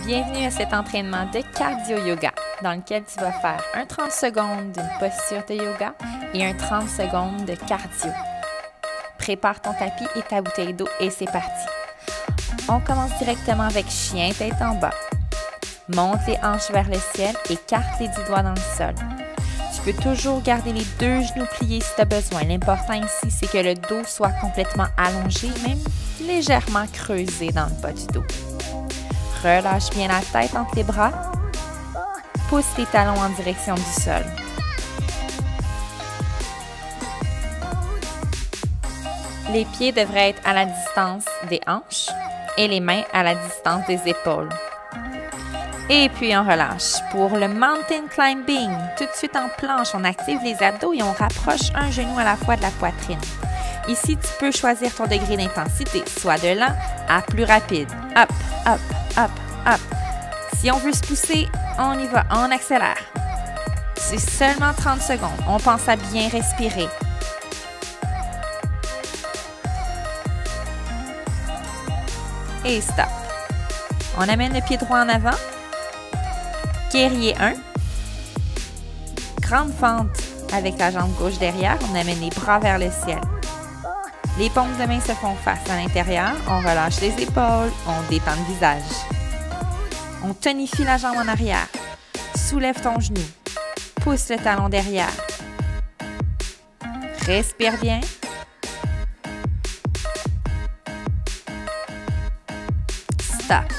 Bienvenue à cet entraînement de cardio-yoga dans lequel tu vas faire un 30 secondes d'une posture de yoga et un 30 secondes de cardio. Prépare ton tapis et ta bouteille d'eau et c'est parti. On commence directement avec chien tête en bas. Monte les hanches vers le ciel et écarte les 10 doigts dans le sol. Tu peux toujours garder les deux genoux pliés si tu as besoin. L'important ici, c'est que le dos soit complètement allongé, même légèrement creusé dans le bas du dos. Relâche bien la tête entre les bras. Pousse tes talons en direction du sol. Les pieds devraient être à la distance des hanches et les mains à la distance des épaules. Et puis on relâche. Pour le mountain climbing, tout de suite en planche, on active les abdos et on rapproche un genou à la fois de la poitrine. Ici, tu peux choisir ton degré d'intensité, soit de lent à plus rapide. Up, up, up, up. Si on veut se pousser, on y va, on accélère. C'est seulement 30 secondes. On pense à bien respirer. Et stop. On amène le pied droit en avant. Guerrier 1. Grande fente avec la jambe gauche derrière. On amène les bras vers le ciel. Les paumes de main se font face à l'intérieur. On relâche les épaules. On détend le visage. On tonifie la jambe en arrière. Soulève ton genou. Pousse le talon derrière. Respire bien. Stop.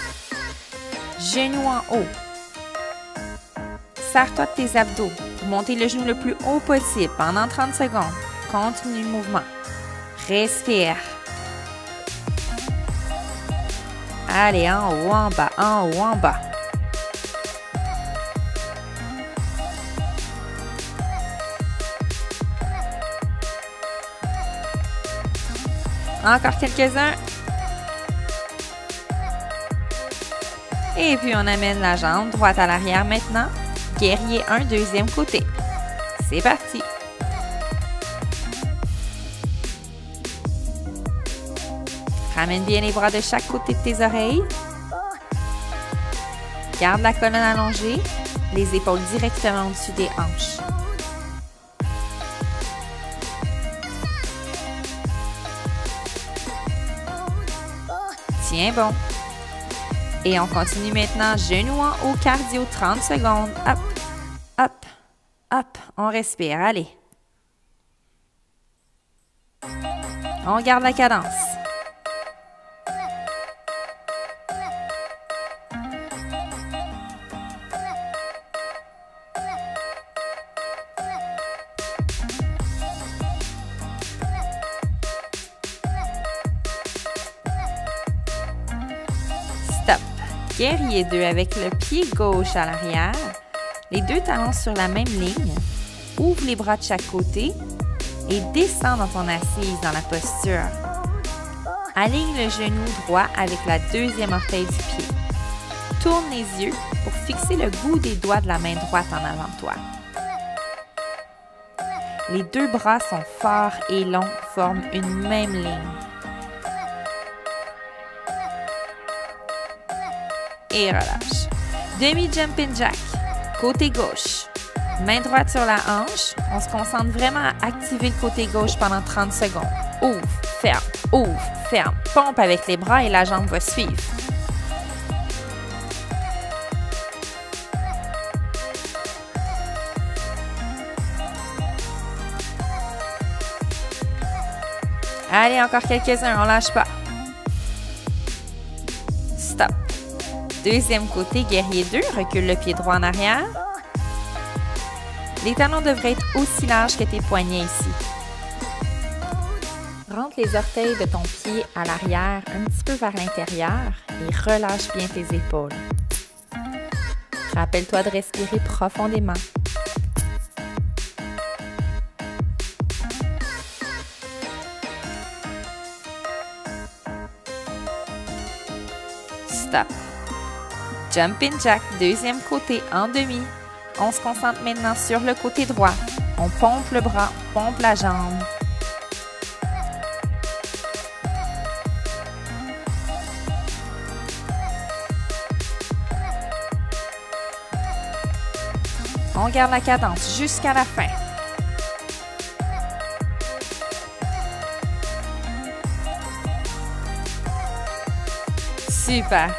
Genou en haut. Serre-toi de tes abdos pour monter le genou le plus haut possible pendant 30 secondes. Continue le mouvement. Respire. Allez, en haut, en bas, en haut, en bas. Encore quelques-uns. Et puis, on amène la jambe droite à l'arrière maintenant. Guerrier 1, deuxième côté. C'est parti. Ramène bien les bras de chaque côté de tes oreilles. Garde la colonne allongée, les épaules directement au-dessus des hanches. Tiens bon. Et on continue maintenant, genoux en haut, cardio, 30 secondes. Hop, hop, hop. On respire, allez. On garde la cadence. Stop. Guerrier 2 avec le pied gauche à l'arrière, les deux talons sur la même ligne. Ouvre les bras de chaque côté et descends dans ton assise dans la posture. Aligne le genou droit avec la deuxième orteil du pied. Tourne les yeux pour fixer le bout des doigts de la main droite en avant de toi. Les deux bras sont forts et longs, forment une même ligne. Et relâche. Demi-jumping jack. Côté gauche. Main droite sur la hanche. On se concentre vraiment à activer le côté gauche pendant 30 secondes. Ouvre, ferme. Pompe avec les bras et la jambe va suivre. Allez, encore quelques-uns, on lâche pas. Stop. Deuxième côté, guerrier 2, recule le pied droit en arrière. Les talons devraient être aussi larges que tes poignets ici. Rentre les orteils de ton pied à l'arrière, un petit peu vers l'intérieur et relâche bien tes épaules. Rappelle-toi de respirer profondément. Stop. Jumping jack, deuxième côté, en demi. On se concentre maintenant sur le côté droit. On pompe le bras, pompe la jambe. On garde la cadence jusqu'à la fin. Super!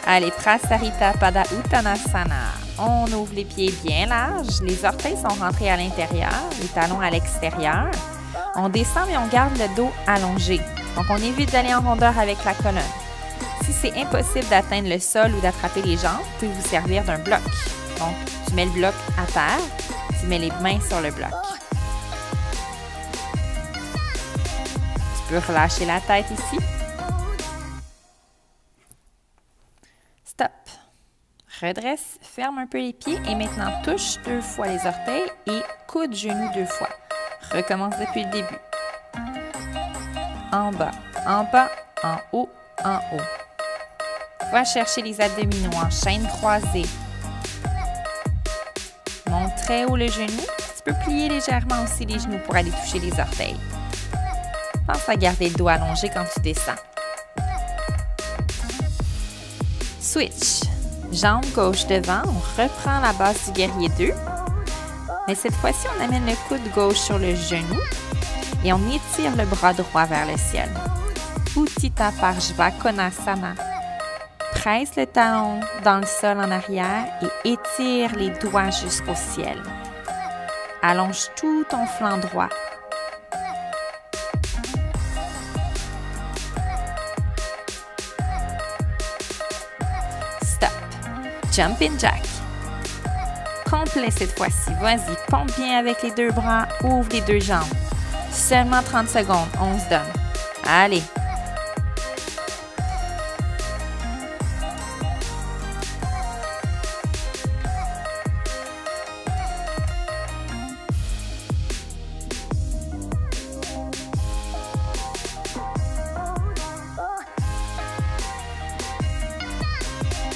Allez, Prasarita Pada Uttanasana. On ouvre les pieds bien larges, les orteils sont rentrés à l'intérieur, les talons à l'extérieur. On descend et on garde le dos allongé. Donc, on évite d'aller en rondeur avec la colonne. Si c'est impossible d'atteindre le sol ou d'attraper les jambes, vous pouvez vous servir d'un bloc. Donc, tu mets le bloc à terre, tu mets les mains sur le bloc. Tu peux relâcher la tête ici. Stop. Redresse, ferme un peu les pieds et maintenant touche 2 fois les orteils et coude genou 2 fois. Recommence depuis le début. En bas, en haut, en haut. Va chercher les abdominaux en chaîne croisée. Monte très haut le genou. Tu peux plier légèrement aussi les genoux pour aller toucher les orteils. Pense à garder le dos allongé quand tu descends. Switch. Jambe gauche devant, on reprend la base du guerrier 2. Mais cette fois-ci, on amène le coude gauche sur le genou et on étire le bras droit vers le ciel. Utthita Parshva Konasana. Presse le talon dans le sol en arrière et étire les doigts jusqu'au ciel. Allonge tout ton flanc droit. Stop. Jumping jack. Complet cette fois-ci. Vas-y, pompe bien avec les 2 bras, ouvre les 2 jambes. Seulement 30 secondes, on se donne. Allez.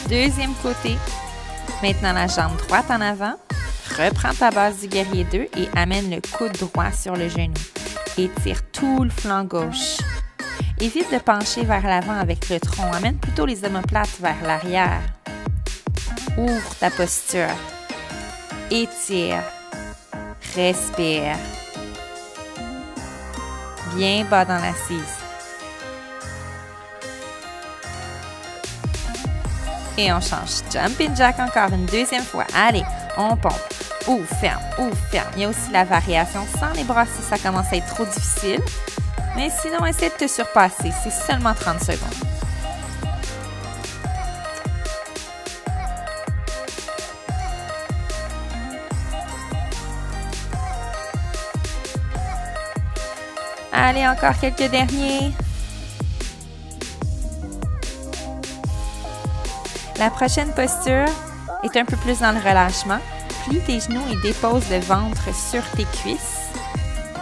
Deuxième côté. Maintenant, la jambe droite en avant. Reprends ta base du guerrier 2 et amène le coude droit sur le genou. Étire tout le flanc gauche. Évite de pencher vers l'avant avec le tronc. Amène plutôt les omoplates vers l'arrière. Ouvre ta posture. Étire. Respire. Bien bas dans l'assise. Et on change. Jumping jack encore une deuxième fois. Allez, on pompe. Ouvre, ferme, ouvre, ferme. Il y a aussi la variation sans les bras si ça commence à être trop difficile. Mais sinon, essaie de te surpasser. C'est seulement 30 secondes. Allez, encore quelques derniers. La prochaine posture est un peu plus dans le relâchement. Plie tes genoux et dépose le ventre sur tes cuisses.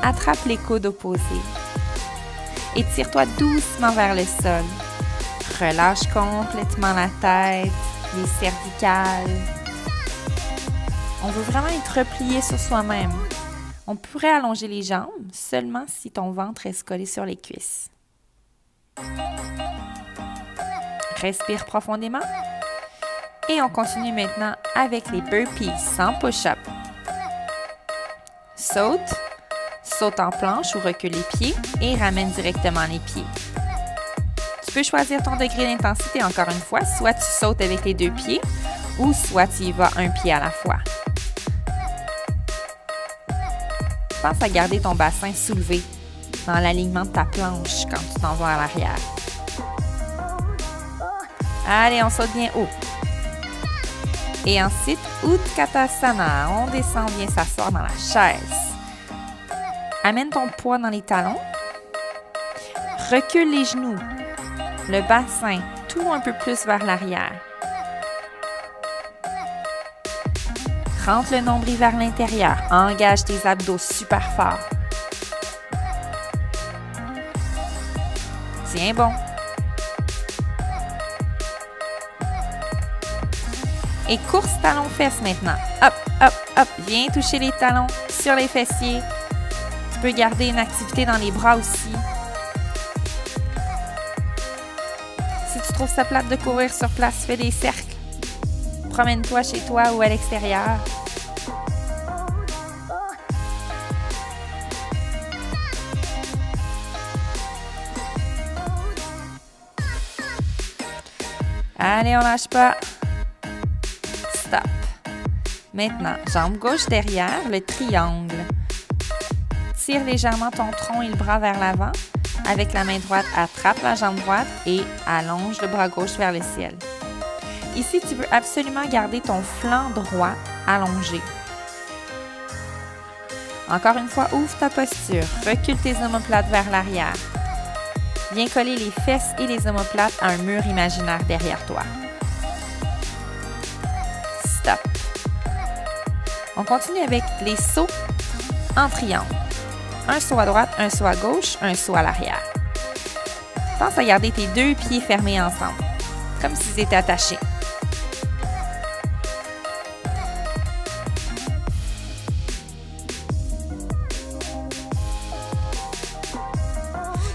Attrape les coudes opposés. Étire-toi doucement vers le sol. Relâche complètement la tête, les cervicales. On veut vraiment être replié sur soi-même. On pourrait allonger les jambes seulement si ton ventre est collé sur les cuisses. Respire profondément. Et on continue maintenant avec les burpees sans push-up. Saute, saute en planche ou recule les pieds et ramène directement les pieds. Tu peux choisir ton degré d'intensité encore une fois, soit tu sautes avec les 2 pieds ou soit tu y vas un pied à la fois. Pense à garder ton bassin soulevé dans l'alignement de ta planche quand tu t'en vas à l'arrière. Allez, on saute bien haut. Et ensuite, Utkatasana. On descend, vient s'asseoir dans la chaise. Amène ton poids dans les talons. Recule les genoux, le bassin, tout un peu plus vers l'arrière. Rentre le nombril vers l'intérieur. Engage tes abdos super fort. Tiens bon. Et course talons-fesses maintenant. Hop, hop, hop. Viens toucher les talons sur les fessiers. Tu peux garder une activité dans les bras aussi. Si tu trouves ça plate de courir sur place, fais des cercles. Promène-toi chez toi ou à l'extérieur. Allez, on lâche pas. Stop. Maintenant, jambe gauche derrière, le triangle. Tire légèrement ton tronc et le bras vers l'avant. Avec la main droite, attrape la jambe droite et allonge le bras gauche vers le ciel. Ici, tu veux absolument garder ton flanc droit allongé. Encore une fois, ouvre ta posture. Recule tes omoplates vers l'arrière. Viens coller les fesses et les omoplates à un mur imaginaire derrière toi. Stop. On continue avec les sauts en triangle. Un saut à droite, un saut à gauche, un saut à l'arrière. Pense à garder tes deux pieds fermés ensemble, comme s'ils étaient attachés.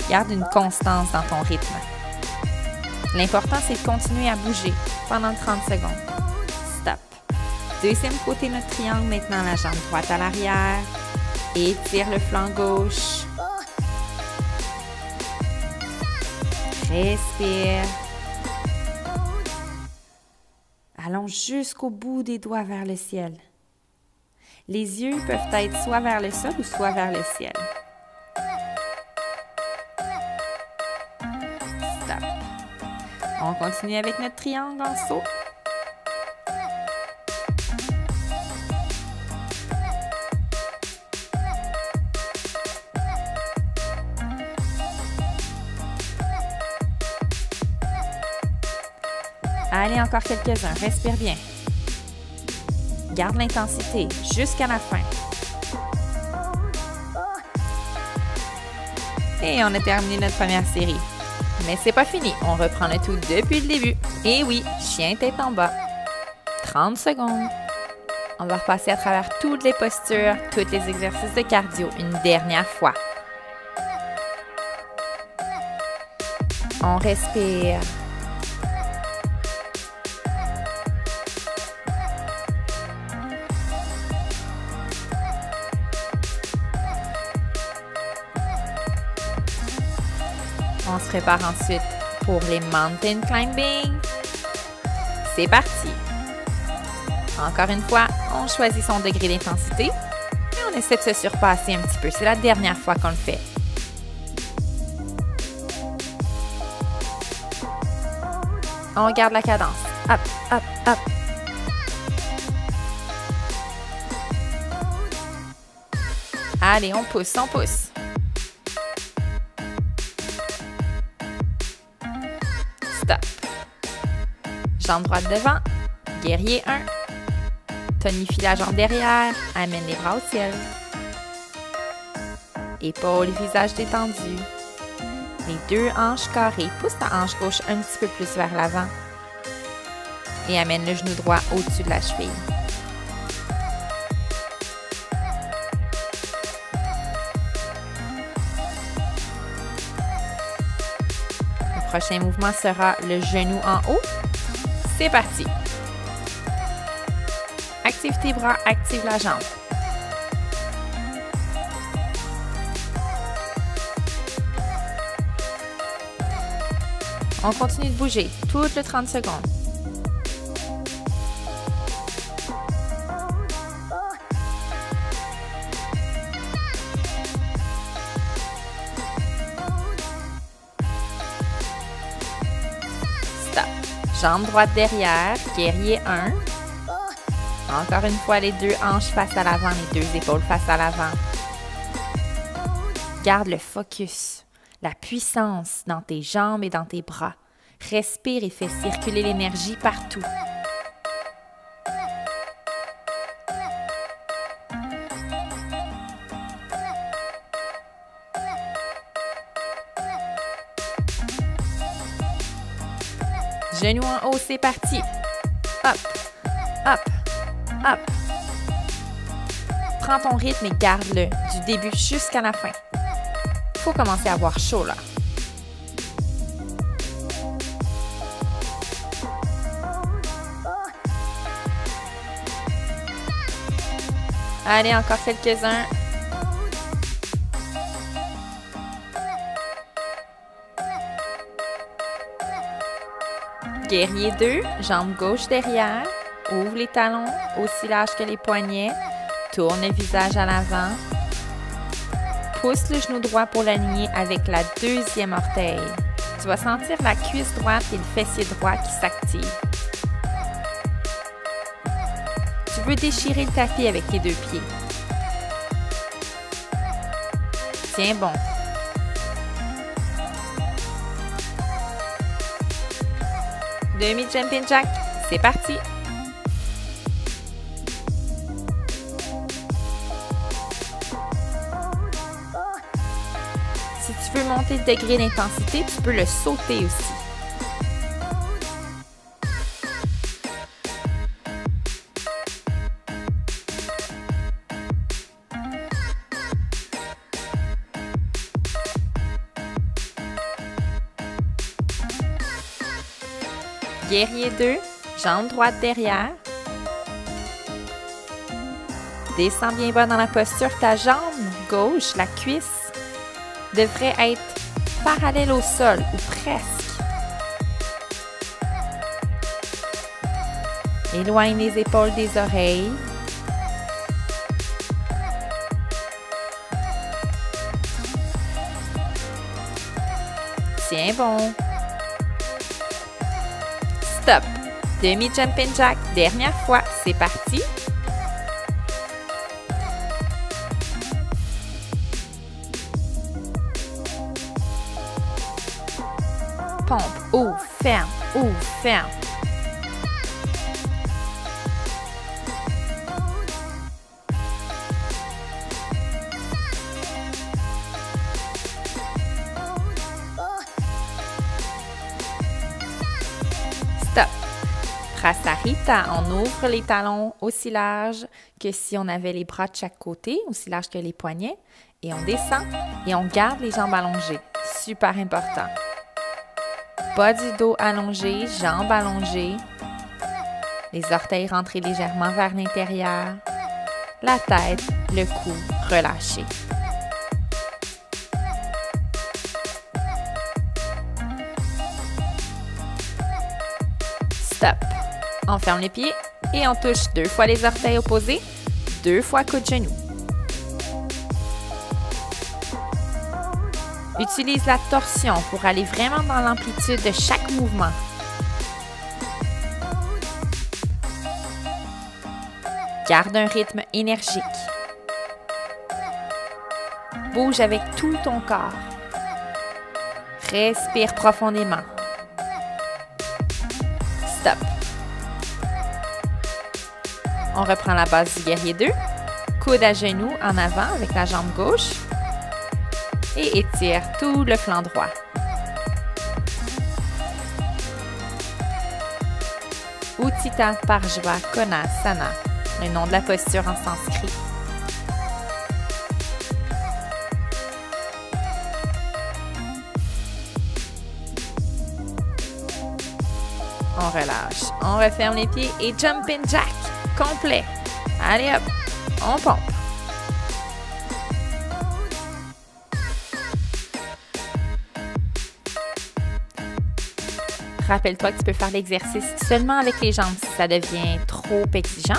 Garde une constance dans ton rythme. L'important, c'est de continuer à bouger pendant 30 secondes. Stop. Deuxième côté de notre triangle, maintenant la jambe droite à l'arrière. Étire le flanc gauche. Respire. Allonge jusqu'au bout des doigts vers le ciel. Les yeux peuvent être soit vers le sol ou soit vers le ciel. Stop. On continue avec notre triangle en saut. Allez, encore quelques-uns. Respire bien. Garde l'intensité jusqu'à la fin. Et on a terminé notre première série. Mais c'est pas fini. On reprend le tout depuis le début. Et oui, chien tête en bas. 30 secondes. On va repasser à travers toutes les postures, tous les exercices de cardio une dernière fois. On respire. On se prépare ensuite pour les mountain climbing. C'est parti! Encore une fois, on choisit son degré d'intensité et on essaie de se surpasser un petit peu. C'est la dernière fois qu'on le fait. On garde la cadence. Hop, hop, hop. Allez, on pousse, on pousse. Stop. Jambe droite devant. Guerrier 1. Tonifie la jambe derrière. Amène les bras au ciel. Épaules et visage détendus. Les deux hanches carrées. Pousse ta hanche gauche un petit peu plus vers l'avant. Et amène le genou droit au-dessus de la cheville. Le prochain mouvement sera le genou en haut. C'est parti. Active tes bras, active la jambe. On continue de bouger toutes les 30 secondes. Stop. Jambe droite derrière, guerrier 1. Encore une fois, les deux hanches face à l'avant, les deux épaules face à l'avant. Garde le focus, la puissance dans tes jambes et dans tes bras. Respire et fais circuler l'énergie partout. Genoux en haut, c'est parti. Hop, hop, hop. Prends ton rythme et garde-le du début jusqu'à la fin. Faut commencer à avoir chaud là. Allez, encore quelques-uns. Guerrier 2, jambe gauche derrière. Ouvre les talons, aussi large que les poignets. Tourne le visage à l'avant. Pousse le genou droit pour l'aligner avec la deuxième orteil. Tu vas sentir la cuisse droite et le fessier droit qui s'activent. Tu veux déchirer le tapis avec tes deux pieds. Tiens bon. Demi-jumping jack, c'est parti! Si tu veux monter le degré d'intensité, tu peux le sauter aussi. Guerrier 2, jambe droite derrière. Descends bien bas dans la posture. Ta jambe gauche, la cuisse, devrait être parallèle au sol ou presque. Éloigne les épaules des oreilles. Tiens bon. Stop. Demi-jumping jack. Dernière fois. C'est parti. Pompe. Ouvre. Ferme. Ouvre. Ferme. Stop. Prasarita, on ouvre les talons aussi larges que si on avait les bras de chaque côté, aussi larges que les poignets. Et on descend et on garde les jambes allongées. Super important. Bas du dos allongé, jambes allongées. Les orteils rentrés légèrement vers l'intérieur. La tête, le cou relâché. Stop. On ferme les pieds et on touche 2 fois les orteils opposés, 2 fois coude de genou. Utilise la torsion pour aller vraiment dans l'amplitude de chaque mouvement. Garde un rythme énergique. Bouge avec tout ton corps. Respire profondément. Stop. On reprend la base du guerrier 2. Coude à genoux en avant avec la jambe gauche. Et étire tout le flanc droit. Utthita Parshva Konasana, le nom de la posture en sanskrit. On relâche, on referme les pieds et jumping jack complet. Allez hop, on pompe. Rappelle-toi que tu peux faire l'exercice seulement avec les jambes si ça devient trop exigeant.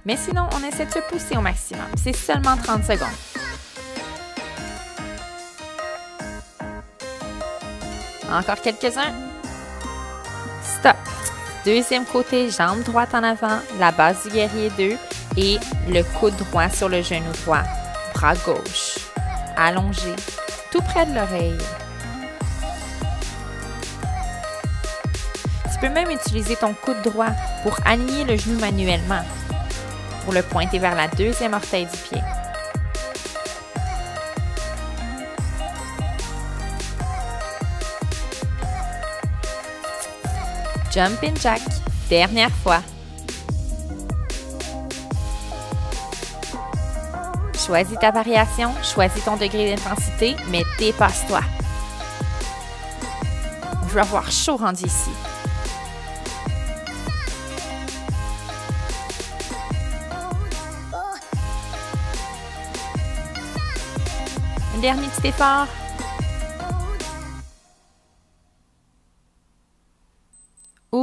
Mais sinon, on essaie de se pousser au maximum. C'est seulement 30 secondes. Encore quelques-uns. Stop. Deuxième côté, jambe droite en avant, la base du guerrier 2 et le coude droit sur le genou droit. Bras gauche, allongé, tout près de l'oreille. Tu peux même utiliser ton coude droit pour aligner le genou manuellement, pour le pointer vers la deuxième orteil du pied. Jumping jack, dernière fois. Choisis ta variation, choisis ton degré d'intensité, mais dépasse-toi. Je veux avoir chaud rendu ici. Un dernier petit effort.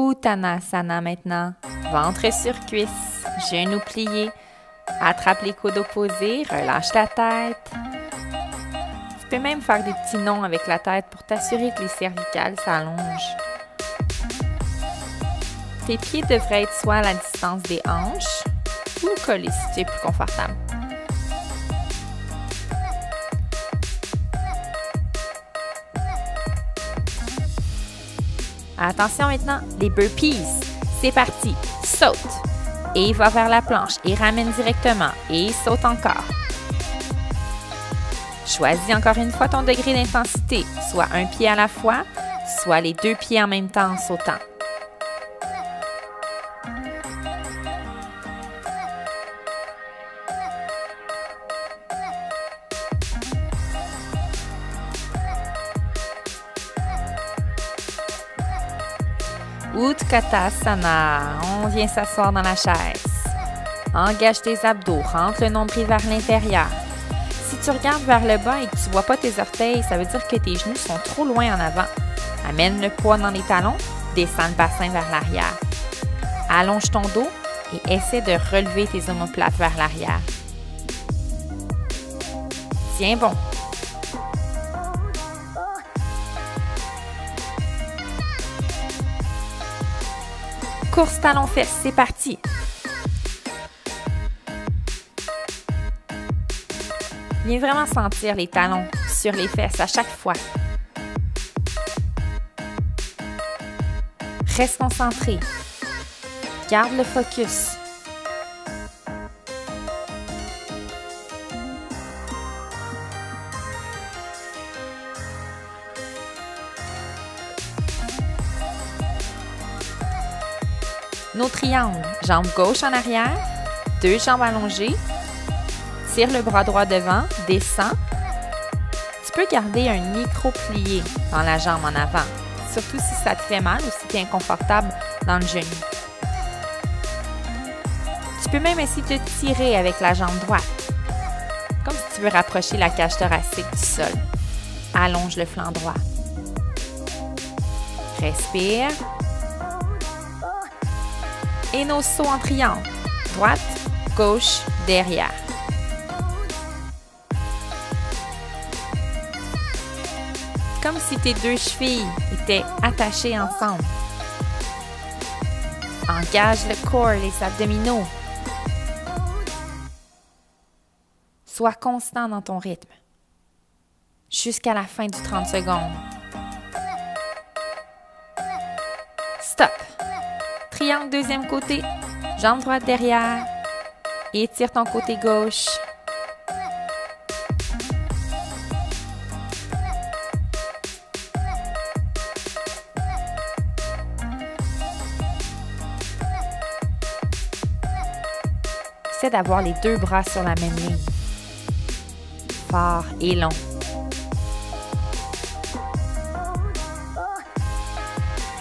Uttanasana maintenant. Ventre sur cuisse, genoux pliés. Attrape les coudes opposés, relâche la tête. Tu peux même faire des petits nons avec la tête pour t'assurer que les cervicales s'allongent. Tes pieds devraient être soit à la distance des hanches ou collés si tu es plus confortable. Attention maintenant, les burpees. C'est parti. Saute. Et va vers la planche et ramène directement. Et saute encore. Choisis encore une fois ton degré d'intensité, soit un pied à la fois, soit les 2 pieds en même temps en sautant. Utkatasana. On vient s'asseoir dans la chaise. Engage tes abdos, rentre le nombril vers l'intérieur. Si tu regardes vers le bas et que tu ne vois pas tes orteils, ça veut dire que tes genoux sont trop loin en avant. Amène le poids dans les talons, descends le bassin vers l'arrière. Allonge ton dos et essaie de relever tes omoplates vers l'arrière. Tiens bon. Course talons-fesses, c'est parti! Viens vraiment sentir les talons sur les fesses à chaque fois. Reste concentré. Garde le focus. Nos triangles, jambe gauche en arrière, 2 jambes allongées, tire le bras droit devant, descends. Tu peux garder un micro plié dans la jambe en avant, surtout si ça te fait mal ou si tu es inconfortable dans le genou. Tu peux même essayer de tirer avec la jambe droite, comme si tu veux rapprocher la cage thoracique du sol. Allonge le flanc droit. Respire. Et nos sauts en triangle. Droite, gauche, derrière. Comme si tes 2 chevilles étaient attachées ensemble. Engage le corps, les abdominaux. Sois constant dans ton rythme. Jusqu'à la fin du 30 secondes. Stop. Triangle deuxième côté, jambe droite derrière, étire ton côté gauche. Essaie d'avoir les 2 bras sur la même ligne. Fort et long.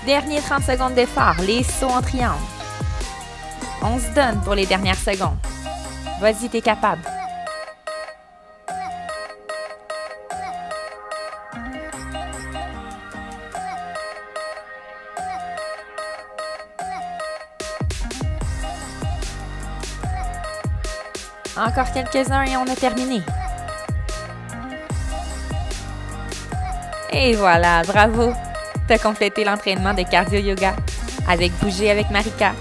Dernier 30 secondes d'effort, les sauts en triangle. On se donne pour les dernières secondes. Vas-y, t'es capable. Encore quelques-uns et on a terminé. Et voilà, bravo! Tu as complété l'entraînement de cardio-yoga avec Bouger avec Marika.